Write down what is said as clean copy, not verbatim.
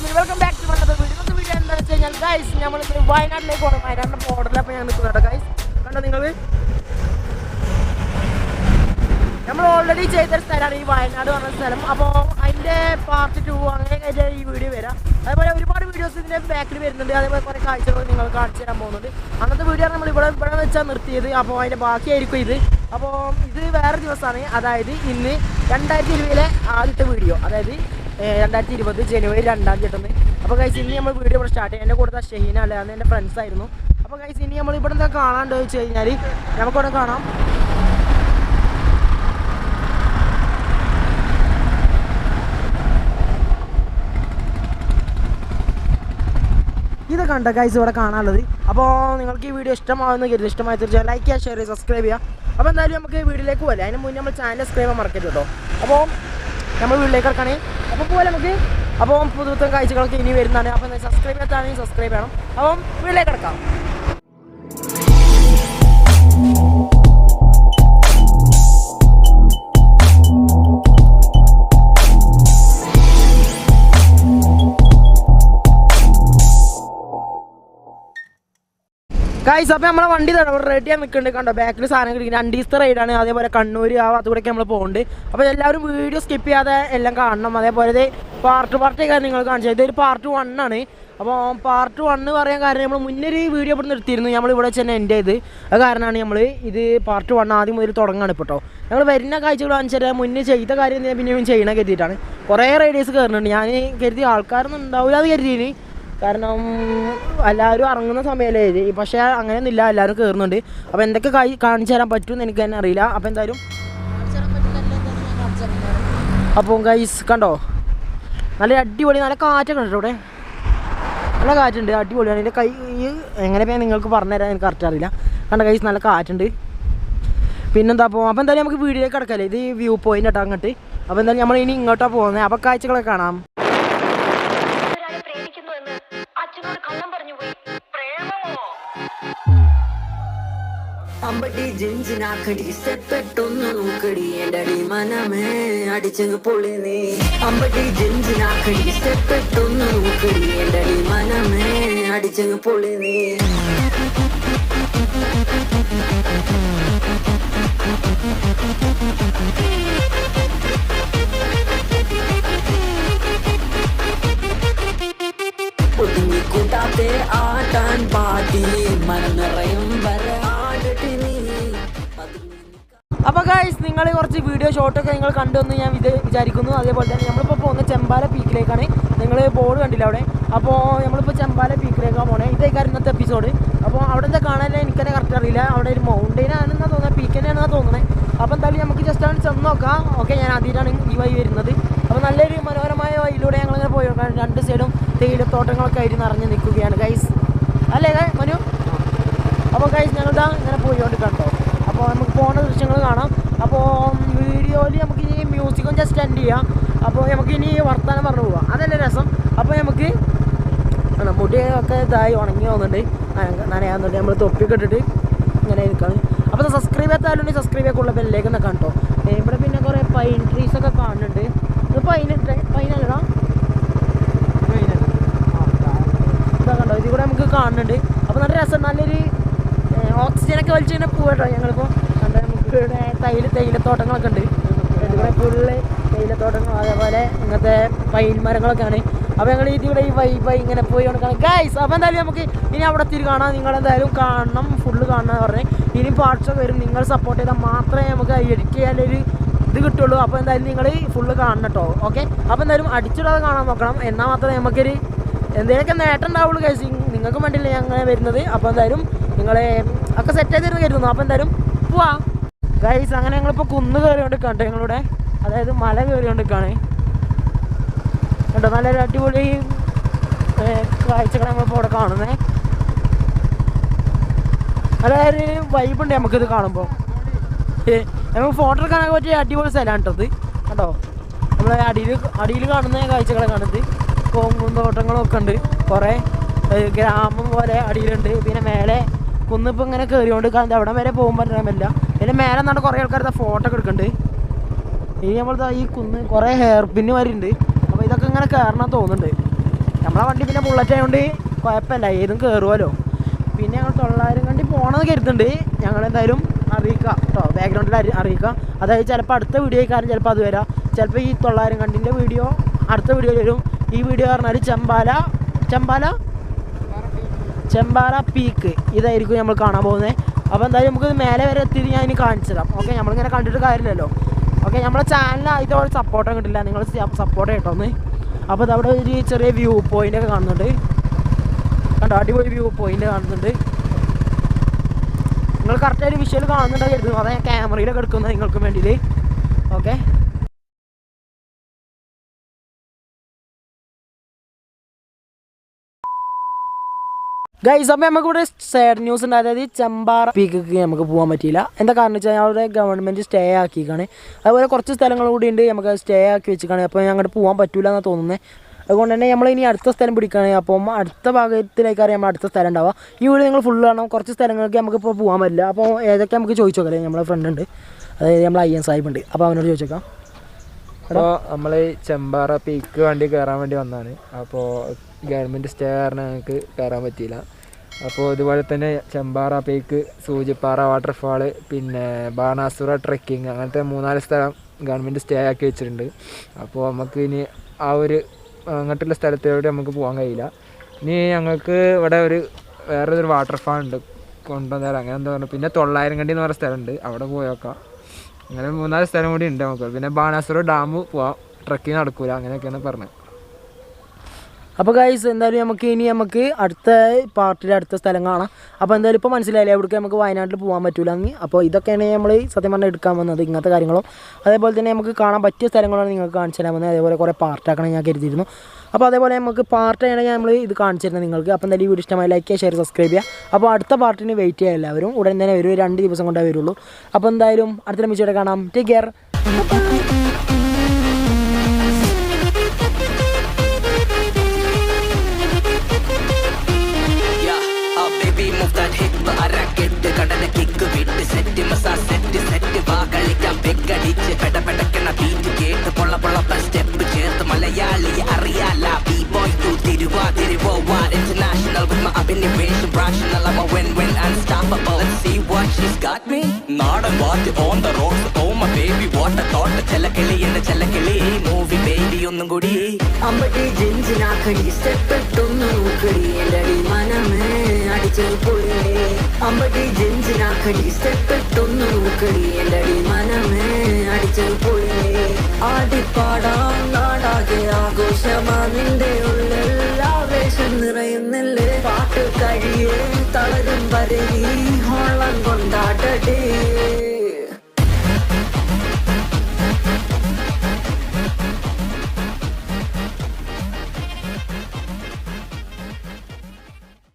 Welcome back to another video. ഇന്നത്തെ video എന്താണെന്ന് വെച്ച് കഴിഞ്ഞാൽ ഗൈസ് നമ്മൾ വയനാട്ടിലേക്ക് പോകണം. വയനാടിൻ്റെ ബോർഡറിലപ്പോൾ ഞാൻ നിൽക്കുന്നുണ്ട് ഗൈസ്. കണ്ടോ നിങ്ങൾ, നമ്മൾ ഓൾറെഡി ചെയ്തൊരു സ്ഥലമാണ് ഈ വയനാട് പറഞ്ഞ സ്ഥലം. അപ്പോൾ അതിൻ്റെ പാർട്ട് 2 അങ്ങനെയൊക്കെ ഈ വീഡിയോ വരാം. അതേപോലെ ഒരുപാട് വീഡിയോസ് ഇതിൻ്റെ ബാക്കിൽ വരുന്നുണ്ട്. അതേപോലെ കുറേ കാഴ്ചകൾ നിങ്ങൾ കാണിച്ചു തരാൻ പോകുന്നുണ്ട്. അന്നത്തെ വീഡിയോ നമ്മൾ ഇവിടെ വെച്ചാൽ നിർത്തിയത്. അപ്പോൾ അതിൻ്റെ ബാക്കിയായിരിക്കും ഇത്. അപ്പോൾ ഇത് വേറെ ദിവസമാണ്, അതായത് ഇന്ന് 2020 ആദ്യത്തെ വീഡിയോ, അതായത് 2020 ജനുവരി 2-ാം തീയതി. അപ്പോൾ ഗൈസ് ഇനി നമ്മൾ വീഡിയോ ഇവിടെ സ്റ്റാർട്ട് ചെയ്യാം. എൻ്റെ കൂടെ ഷഹീന അല്ല, അന്ന് എൻ്റെ ഫ്രണ്ട്സ് ആയിരുന്നു. അപ്പോൾ ഗൈസ് ഇനി നമ്മൾ ഇവിടെ എന്താ കാണാണ്ട് വെച്ച് കഴിഞ്ഞാൽ നമുക്കിവിടെ കാണാം. ഇതൊക്കെ ഉണ്ട് ഗൈസ് ഇവിടെ കാണാനുള്ളത്. അപ്പോൾ നിങ്ങൾക്ക് ഈ വീഡിയോ ഇഷ്ടമാവുന്ന കരുതി, ഇഷ്ടമായി തീർച്ചയായും ലൈക്ക് ചെയ്യുക, ഷെയർ ചെയ്യുക, സബ്സ്ക്രൈബ് ചെയ്യുക. അപ്പോൾ എന്തായാലും നമുക്ക് വീഡിയോയിലേക്ക് പോകാം. അതിന് മുന്നേ നമ്മൾ ചാനൽ സബ്സ്ക്രൈബ് ചെയ്യാൻ മറക്കരുത് കേട്ടോ. അപ്പോൾ നമ്മൾ വീട്ടിലേക്ക് ഇറക്കണേ. അപ്പോൾ പോലെ നമുക്ക് അപ്പോൾ പുതുത്തം കാഴ്ചകളൊക്കെ ഇനി വരുന്നതാണ്. അപ്പോൾ സബ്സ്ക്രൈബ് ചെയ്യാത്താണെങ്കിൽ സബ്സ്ക്രൈബ് ചെയ്യണം. അപ്പം വീട്ടിലേക്ക് ഇറക്കാം. ഗൈസ് അപ്പോൾ നമ്മളെ വണ്ടി റെഡി ചെയ്യാൻ നിൽക്കുന്നുണ്ട്. കണ്ടോ ബാക്കിൽ സാധനം കിട്ടും. 2 ദിവസത്തെ റൈഡാണ്. അതേപോലെ കണ്ണൂർ ആ അതുകൂടെയൊക്കെ നമ്മൾ പോകുന്നുണ്ട്. അപ്പോൾ എല്ലാവരും വീഡിയോ സ്കിപ്പ് ചെയ്യാതെ എല്ലാം കാണണം. അതേപോലെ പാർട്ടൊക്കെ നിങ്ങൾ കാണിച്ചത് ഇതൊരു പാർട്ട് 1 ആണ്. അപ്പോൾ പാർട്ട് 1 പറയാൻ കാരണം നമ്മൾ മുന്നൊരു വീഡിയോ ഇവിടെ നിർത്തിയിരുന്നു. നമ്മളിവിടെ വെച്ച് തന്നെ എൻ്റെ ഇത് കാരണമാണ് നമ്മൾ ഇത് പാർട്ട് 1 ആദ്യം മുതൽ തുടങ്ങാണ് ഇപ്പോൾ കേട്ടോ. ഞങ്ങൾ വരുന്ന കാഴ്ചകൾ കാണിച്ചാൽ മുന്നേ ചെയ്ത കാര്യം പിന്നെയും ചെയ്യണം കരുതിയിട്ടാണ്. കുറേ റൈഡേഴ്സ് കയറുന്നുണ്ട്. ഞാൻ കരുതി ആൾക്കാരൊന്നും ഉണ്ടാവില്ല അത് കരുതിയിന്, കാരണം എല്ലാവരും ഇറങ്ങുന്ന സമയമല്ലേ ഇത്. പക്ഷേ അങ്ങനെയൊന്നുമില്ല, എല്ലാവരും കയറുന്നുണ്ട്. അപ്പോൾ എന്തൊക്കെ കാണിച്ചു തരാൻ പറ്റുമെന്ന് എനിക്ക് തന്നെ അറിയില്ല. അപ്പോൾ എന്തായാലും അപ്പോൾ ഗൈസ് കണ്ടോ, നല്ല അടിപൊളി നല്ല കാറ്റൊക്കെ ഉണ്ട് ഇവിടെ. നല്ല കാറ്റുണ്ട്, അടിപൊളിയാണ്. എൻ്റെ കൈ എങ്ങനെയാണ് നിങ്ങൾക്ക് പറഞ്ഞുതരാൻ എനിക്ക് കറക്റ്റ് അറിയില്ല. കണ്ടോ ഗൈസ് നല്ല കാറ്റുണ്ട്. പിന്നെന്താ അപ്പോൾ എന്തായാലും നമുക്ക് വീഡിയോയിലേക്ക് കിടക്കാമല്ലേ. ഇത് വ്യൂ പോയിൻ്റ് കേട്ടോ അങ്ങോട്ട്. അപ്പോൾ എന്തായാലും നമ്മൾ ഇനി ഇങ്ങോട്ടാണ് പോകുന്നത്. അപ്പോൾ കാഴ്ചകളൊക്കെ കാണാം. അമ്പടി ജിഞ്ചിനാക്കടി സെപ്പെട്ടൊന്നു നോക്കടി എൻ്റടി മനമേ അടിച്ചങ്ങ് പൊളി നീ. അമ്പടി ജിഞ്ചിനാക്കടി സെപ്പെട്ടൊന്നു നോക്കടി എൻ്റടി മനമേ അടിച്ചങ്ങ് പൊളി നീ. ഒതുങ്ങി കൂട്ടാത്തെ ആട്ടാൻ പാട്ടി മനം നിറയും വരെ. അപ്പോൾ ഗൈസ് നിങ്ങൾ കുറച്ച് വീഡിയോ ഷോട്ടൊക്കെ നിങ്ങൾ കണ്ടുവന്ന് ഞാൻ വിചാരിക്കുന്നു. അതേപോലെ തന്നെ നമ്മളിപ്പോൾ പോകുന്ന ചെമ്പാല പീക്കിലേക്കാണ്. നിങ്ങൾ ബോർഡ് കണ്ടില്ല അവിടെ. അപ്പോൾ നമ്മളിപ്പോൾ ചെമ്പാല പീക്കിലേക്കാണ് പോകണേ. ഇതേക്കാരം ഇന്നത്തെ എപ്പിസോഡ്. അപ്പോൾ അവിടെ എന്താ കാണാൻ എനിക്ക് തന്നെ കറക്റ്റ് അറിയില്ല. അവിടെ ഒരു മൗണ്ടെയിൻ ആണെന്നാണ് തോന്നുന്നത്, പീക്ക് തന്നെയാണെന്നാണ് തോന്നുന്നത്. അപ്പോൾ എന്തായാലും നമുക്ക് ജസ്റ്റ് ആണ് ചെന്ന് നോക്കാം. ഓക്കെ, ഞാൻ അതിലാണ് ഈ വഴി വരുന്നത്. അപ്പോൾ നല്ലൊരു മനോഹരമായ വഴിയിലൂടെ ഞങ്ങളിങ്ങനെ പോയി നോക്കാം. 2 സൈഡും തേയിലത്തോട്ടങ്ങളൊക്കെ ആയിട്ട് നിറഞ്ഞ് നിൽക്കുകയാണ് ഗൈസ്, അല്ലേ മനു? അപ്പോൾ ഗൈസ് ഞങ്ങളിതാ ഇങ്ങനെ പോയിക്കൊണ്ട് കണ്ടോ. അപ്പോൾ നമുക്ക് പോകുന്ന ദൃശ്യങ്ങൾ കാണാം. അപ്പോൾ വീഡിയോയിൽ നമുക്ക് ഇനി മ്യൂസിക്കും ജസ്റ്റ് എൻഡ് ചെയ്യാം. അപ്പോൾ നമുക്ക് ഇനി വർത്താനം പറഞ്ഞു പോവാം, അതല്ലേ രസം. അപ്പോൾ നമുക്ക് മുടിയൊക്കെ ഇതായി ഉണങ്ങി പോകുന്നുണ്ട്, നനയാകുന്നുണ്ട്. നമ്മൾ തൊപ്പിയൊക്കെ ഇട്ടിട്ട് ഇങ്ങനെ നിൽക്കുകയാണ്. അപ്പോൾ സബ്സ്ക്രൈബ് ചെയ്യാത്താലും സബ്സ്ക്രൈബ് ചെയ്യാനുള്ള ബെല്ലേക്ക് ഒന്ന് കണ്ടോ. ഇവിടെ പിന്നെ കുറേ പൈൻ ട്രീസൊക്കെ കാണുന്നുണ്ട്. ഇത് പൈനല്ലടാ, ഇതാ കണ്ടോ, ഇതിൽ കൂടെ നമുക്ക് കാണുന്നുണ്ട്. അപ്പോൾ നല്ല രസം, നല്ലൊരു ഓക്സിജനൊക്കെ വലിച്ചിങ്ങനെ പോകട്ടോ. ഞങ്ങളിപ്പോൾ കണ്ട നമുക്ക് ഇവിടെ തേയിലത്തോട്ടങ്ങളൊക്കെ ഉണ്ട്. ഇവിടെ ഫുള്ള് തേയിലത്തോട്ടങ്ങൾ, അതേപോലെ ഇങ്ങനത്തെ പൈൻ മരങ്ങളൊക്കെയാണ്. അപ്പോൾ ഞങ്ങൾ ഇതിവിടെ ഈ വൈബായി ഇങ്ങനെ പോയി കൊടുക്കണം ഗൈസ്. അപ്പോൾ എന്തായാലും നമുക്ക് ഇനി അവിടെ തിരി കാണാം. നിങ്ങളെന്തായാലും കാണണം, ഫുള്ള് കാണണം പറഞ്ഞ്. ഇനിയും പാർട്സൊക്കെ വരും. നിങ്ങൾ സപ്പോർട്ട് ചെയ്താൽ മാത്രമേ നമുക്ക് എഡിറ്റ് ചെയ്യാനൊരു ഇത് കിട്ടുള്ളൂ. അപ്പോൾ എന്തായാലും നിങ്ങൾ ഫുള്ള് കാണണം കേട്ടോ. ഓക്കെ, അപ്പോൾ എന്തായാലും അടിച്ചിടാതെ കാണാൻ നോക്കണം. എന്നാൽ മാത്രമേ നമുക്കൊരു എന്തെങ്കിലുമൊക്കെ നേട്ടം ഉണ്ടാവുള്ളൂ ഗൈസ്. നിങ്ങൾക്ക് വേണ്ടിയില്ലേ അങ്ങനെ വരുന്നത്. അപ്പോൾ എന്തായാലും നിങ്ങളെ ഒക്കെ സെറ്റ് ചെയ്തിരുന്ന് കരുതുന്നു. അപ്പോൾ എന്തായാലും പോവാ ഗൈസ്. അങ്ങനെ ഞങ്ങളിപ്പോൾ കുന്ന് കയറിക്കൊണ്ട് കണ്ടോ, ഞങ്ങളുടെ അതായത് മല കയറിക്കൊണ്ടിരിക്കുകയാണ് കേട്ടോ. നല്ലൊരു അടിപൊളി കാഴ്ചകൾ നമ്മളിപ്പോൾ ഇവിടെ കാണുന്നത്. നല്ലൊരു വൈബുണ്ട് നമുക്കിത് കാണുമ്പോൾ. നമുക്ക് ഫോട്ടോ എടുക്കാനൊക്കെ പറ്റിയ അടിപൊളി സ്ഥലമാണ് കേട്ടോ ഇത് കേട്ടോ. നമ്മൾ അടിയിൽ കാണുന്ന കാഴ്ചകളെ കാണുന്നത് കോങ്ങും തോട്ടങ്ങളും ഒക്കെ ഉണ്ട്. കുറേ ഗ്രാമം പോലെ അടിയിലുണ്ട്. പിന്നെ മേലെ കുന്നിപ്പോൾ ഇങ്ങനെ കയറിക്കൊണ്ട് കാണുന്നത് അവിടെ വരെ പോകാൻ പറ്റാൻ പറ്റില്ല. പിന്നെ മേലെ നിന്നാണ് കുറേ ആൾക്കാർ ഫോട്ടോ ഒക്കെ എടുക്കുന്നുണ്ട്. ഇനി നമ്മൾ ഈ കുന്ന് കുറേ ഹെയർ പിന്ന് വരെ ഉണ്ട്. അപ്പോൾ ഇതൊക്കെ ഇങ്ങനെ കയറണം തോന്നുന്നുണ്ട്. നമ്മളെ വണ്ടി പിന്നെ ബുള്ളറ്റ് ആയതുകൊണ്ട് കുഴപ്പമില്ല, ഏതും കയറുമല്ലോ. പിന്നെ ഞങ്ങൾ 900 കണ്ടി പോകണമെന്ന് കരുതുന്നുണ്ട്. ഞങ്ങളെന്തായാലും അറിയിക്കാം കേട്ടോ, ബാക്ക്ഗ്രൗണ്ടിൽ അറിയിക്കാം. അതായത് ചിലപ്പോൾ അടുത്ത വീഡിയോ കാരണം ചിലപ്പോൾ അത് വരാം. ചിലപ്പോൾ ഈ 900 കണ്ടിൻ്റെ വീഡിയോ അടുത്ത വീഡിയോയിൽ വരും. ഈ വീഡിയോ പറഞ്ഞാൽ ചെമ്പാല പീക്ക് ഇതായിരിക്കും നമ്മൾ കാണാൻ പോകുന്നത്. അപ്പോൾ എന്തായാലും നമുക്ക് മേലെ വരെ എത്തിയിട്ട് ഞാൻ ഇനി കാണിച്ചു തരാം. ഓക്കെ, നമ്മളിങ്ങനെ കണ്ടിട്ട് കാര്യമില്ലല്ലോ. ഓക്കെ, നമ്മളെ ചാനലിൽ ഇതോടെ സപ്പോർട്ടും കിട്ടില്ല, നിങ്ങൾ സപ്പോർട്ട് ചെയ്യട്ടോന്ന്. അപ്പോൾ അതവിടെ ഒരു ചെറിയ വ്യൂ പോയിൻ്റൊക്കെ കാണുന്നുണ്ട് കണ്ടോ, അടിപൊളി വ്യൂ പോയിൻ്റ് കാണുന്നുണ്ട്. നിങ്ങൾ കറക്റ്റായിട്ട് വിഷ്വൽ കാണുന്നുണ്ടെങ്കിൽ കരുതുന്നു, അതാ ഞാൻ ക്യാമറയിലൊക്കെ എടുക്കുന്നത് നിങ്ങൾക്ക് വേണ്ടിയിട്ട്. ഓക്കെ, ഗൈസ്, അപ്പോൾ നമുക്കിവിടെ സാഡ് ന്യൂസ് ഉണ്ട്. അതായത് ചെമ്പാറ പീക്ക് നമുക്ക് പോകാൻ പറ്റിയില്ല. എന്താ കാരണം വെച്ചാൽ അവിടെ ഗവൺമെൻറ് സ്റ്റേ ആക്കിക്കാണ്. അതുപോലെ കുറച്ച് സ്ഥലങ്ങൾ കൂടി ഉണ്ട് നമുക്ക് സ്റ്റേ ആക്കി വെച്ചിക്കാണ്. അപ്പോൾ അങ്ങോട്ട് പോകാൻ പറ്റില്ല എന്നാണ് തോന്നുന്നത്. അതുകൊണ്ട് തന്നെ നമ്മൾ ഇനി അടുത്ത സ്ഥലം പിടിക്കുകയാണ്. അപ്പം അടുത്ത ഭാഗത്തിലേക്കാണ് നമ്മൾ അടുത്ത സ്ഥലം ഉണ്ടാവുക. ഈ വീട് നിങ്ങൾ ഫുള്ള് കാണാം. കുറച്ച് സ്ഥലങ്ങൾക്ക് നമുക്കിപ്പോൾ പോകാൻ പറ്റില്ല. അപ്പോൾ ഏതൊക്കെ നമുക്ക് ചോദിച്ചു നോക്കാം. നമ്മളെ ഫ്രണ്ട് ഉണ്ട്, അതായത് നമ്മൾ IN സാഹിബ് ഉണ്ട്. അപ്പോൾ അവനോട് ചോദിച്ചേക്കാം. അപ്പോൾ നമ്മൾ ചെമ്പാറ പീക്ക് വണ്ടി കയറാൻ വേണ്ടി വന്നതാണ്. അപ്പോൾ ഗവൺമെൻറ് സ്റ്റേ കാരണം ഞങ്ങൾക്ക് കയറാൻ പറ്റിയില്ല. അപ്പോൾ ഇതുപോലെ തന്നെ ചെമ്പാറ പീക്ക്, സൂചിപ്പാറ വാട്ടർഫാള്, പിന്നെ ബാണാസുര ട്രെക്കിങ്, അങ്ങനത്തെ 3-4 സ്ഥലം ഗവൺമെൻറ് സ്റ്റേ ആക്കി വെച്ചിട്ടുണ്ട്. അപ്പോൾ നമുക്ക് ഇനി ആ ഒരു അങ്ങോട്ടുള്ള സ്ഥലത്തോടെ നമുക്ക് പോകാൻ കഴിയില്ല. ഇനി ഞങ്ങൾക്ക് ഇവിടെ വേറൊരു വാട്ടർഫാൾ ഉണ്ട്, കൊണ്ടുവന്നേരം അങ്ങനെ എന്താ പറയുക. പിന്നെ 900 കണ്ടി എന്ന് പറയുന്ന സ്ഥലമുണ്ട്, അവിടെ പോയി നോക്കാം. അങ്ങനെ 3-4 സ്ഥലം കൂടി ഉണ്ട് നമുക്ക്. പിന്നെ ബാണാസുര ഡാം പോവാം, ട്രക്കിങ് നടക്കൂല, അങ്ങനെയൊക്കെയാണ് പറഞ്ഞത്. അപ്പോൾ ഗൈസ്, എന്തായാലും നമുക്ക് അടുത്ത പാർട്ടിയിൽ അടുത്ത സ്ഥലം കാണാം. അപ്പോൾ എന്തായാലും ഇപ്പോൾ മനസ്സിലായില്ലേ എവിടേക്ക് നമുക്ക് വയനാട്ടിൽ പോകാൻ പറ്റില്ല എന്ന്. അപ്പോൾ ഇതൊക്കെയാണ് നമ്മൾ സത്യം പറഞ്ഞാൽ എടുക്കാൻ വന്നത്, ഇങ്ങനത്തെ കാര്യങ്ങളും. അതേപോലെ തന്നെ നമുക്ക് കാണാൻ പറ്റിയ സ്ഥലങ്ങളാണ് നിങ്ങൾക്ക് കാണിച്ചു തരാൻ വന്നത്. അതേപോലെ കുറേ പാർട്ടാക്കണം ഞാൻ കരുതിയിരുന്നു. അപ്പോൾ അതേപോലെ നമുക്ക് പാർട്ട് ചെയ്യണമെങ്കിൽ നമ്മൾ ഇത് കാണിച്ചു തരുന്നത് നിങ്ങൾക്ക്. അപ്പോൾ എന്തായാലും ഈ വീഡിയോ ഇഷ്ടമായി ലൈക്ക് ചെയ്യുക, ഷെയർ, സബ്സ്ക്രൈബ് ചെയ്യുക. അപ്പോൾ അടുത്ത പാർട്ടിന് വെയിറ്റ് ചെയ്യുക എല്ലാവരും. ഉടൻ തന്നെ വരും, 2 ദിവസം കൊണ്ടേ വരുള്ളൂ. അപ്പോൾ എന്തായാലും അടുത്ത മിച്ചോടെ കാണാം. Take care. കടല കിക്ക് വിട്ട് സെറ്റ് മസാ സെറ്റ് വാ കളിക്കാം പെക്കടിച്ച് പെടപെടക്കണ ബീറ്റ് കേട്ട് പൊള്ള സ്റ്റെപ്പ് ചേർത്ത് മലയാളിയെ അറിയാല ബി ബോയ് ടു തിരുവാതിരുവോ ഇന്റർനാഷണൽ with my അഭിനിവേശം rational I'm a win unstoppable let's see what she's got me നാടൻ വാറ്റ് on the roads oh my baby what a thought ചെലക്കിളി എന്റെ ചെലക്കിളി മൂവി ബേബി ഒന്നും കൂടി അമ്പടി ജിഞ്ചിനാക്കടി സ്റ്റെപ്പ് ഇട്ടൊന്നു നോക്കടി എന്റെ മനമേ അടിച്ചു പൊളിയേ അമ്പടി ജിഞ്ചിനാക്കടി സ്റ്റെപ്പ് ഇട്ടൊന്നു നോക്കടി എന്റെ മനമേ അടിച്ചു പൊളിയേ ആടിപ്പാടാം നാടാകെ ആഘോഷമാ നിന്റെ ഉള്ളിൽ ആവേശം നിറയുന്നില്ലേ പാട്ട് കഴിയേ തളരും വരെ